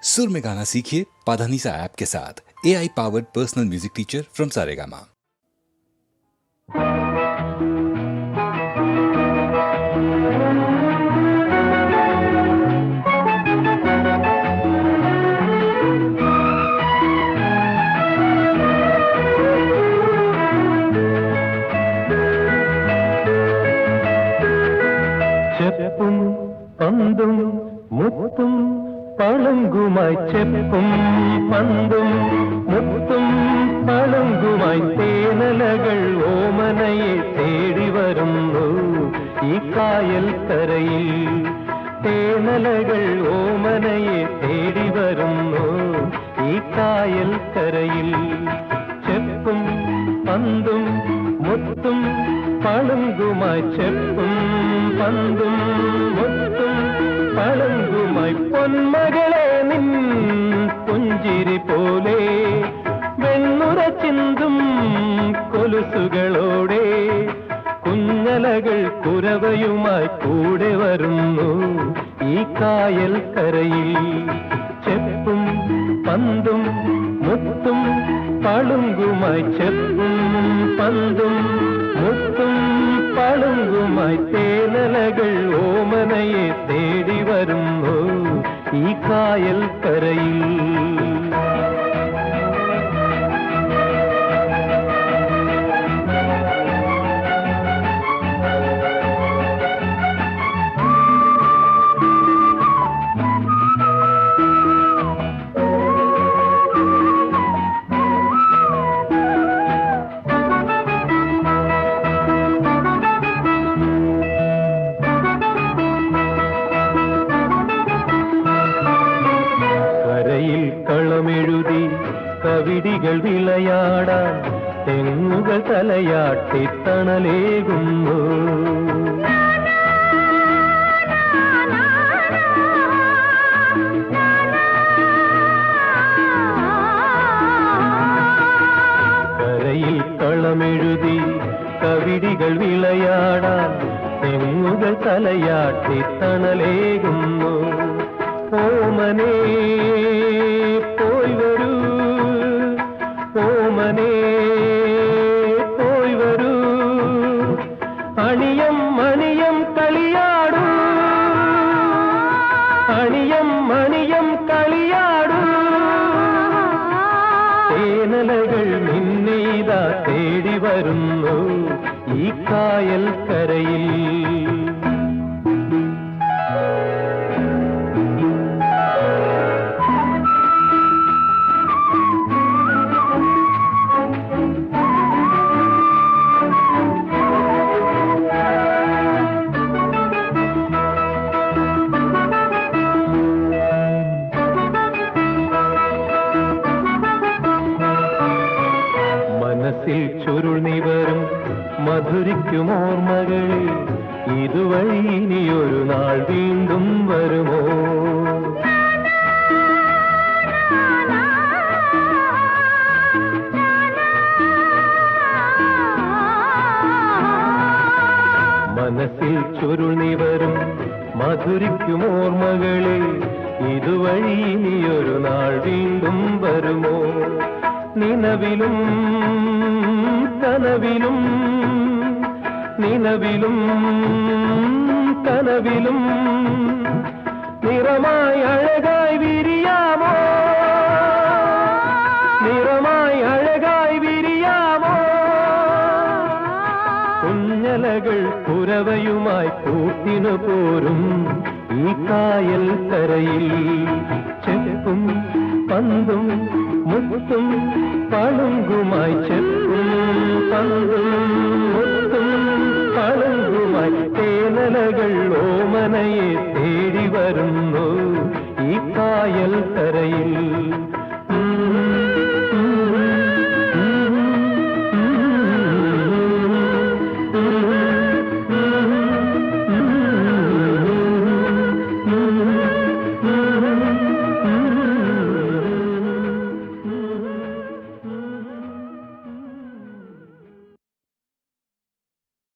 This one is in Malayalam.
सुर में गाना सीखिए पाधानीसा ऐप के साथ। AI powered personal music teacher from Saregama. ചെപ്പും പന്തും മുത്തും പളുങ്കുമായി ചെപ്പും പന്തും മുത്തും പളുങ്കുമായി തേനലകൾ ഓമനയെ തേടി വരുന്നു ഈ കായൽ കരയിൽ. തേനലകൾ ഓമനയെ തേടി വരുന്നു ഈ കായൽ കരയിൽ. ചെപ്പും പന്തും മുത്തും പളുങ്കുമായി ചെപ്പും പന്തും മുത്തും പളുങ്കുമായി പൊന്മകളെ നിൻ പുഞ്ചിരി പോലെ വെണ്ണുറ ചിന്തും കൊലുസുകളോടെ കുഞ്ഞലകൾ കുരവയുമായി കൂടെ വരുന്നു ഈ കായൽ കരയിൽ. ചെപ്പും പന്തും മുത്തും പളുങ്കുമായി ചെപ്പും പന്തും മുത്തും പളുങ്കുമായി തേനലകൾ ഓമനയെ തേടി വരുന്നു ഈ കായൽ കരയിൽ. കളമെഴുതി കവിടികൾ വിളയാടാൻ തെങ്ങുകൾ തലയാട്ടി തണലേകുന്നു. കരയിൽ കളമെഴുതി കവിടികൾ വിളയാടാൻ തെങ്ങുകൾ തലയാട്ടി തണലേകുന്നു. ഓമനേ പോയി വരൂ, ഓമനേ പോയി വരൂ, അണിയം മണിയം കളിയാടൂ, അണിയം മണിയം കളിയാടൂ. തേനലകൾ നിന്നെയ്താ തേടി വരുന്നു ഈ കായൽ കരയിൽ. മനസ്സിൽ ചുരുൾ നിവരും മധുരിക്കുമോർമ്മകളിൽ ഇതുവഴി ഇനിയൊരു നാൾ വീണ്ടും വരുമോ? മനസ്സിൽ ചുരുൾ നിവരും മധുരിക്കുമോർമ്മകളിൽ ഇതുവഴി ഇനിയൊരു നാൾ വീണ്ടും വരുമോ? നിലവിലും കനവിലും നിലവിലും കനവിലും നിറമായി അഴകായി വിരിയാമോ? നിറമായി അഴകായി വിരിയാമോ? കുഞ്ഞലകൾ കുരവയുമായി കൂട്ടിനു പോരും ഈ കായൽ കരയിൽ. ചെപ്പും പന്തും മുത്തും പളുങ്കുമായി ചെപ്പും പന്തും മുത്തും പളുങ്കുമായി തേനലകൾ ഓമനയെ തേടി വരുന്നു ഈ കായൽ കരയിൽ.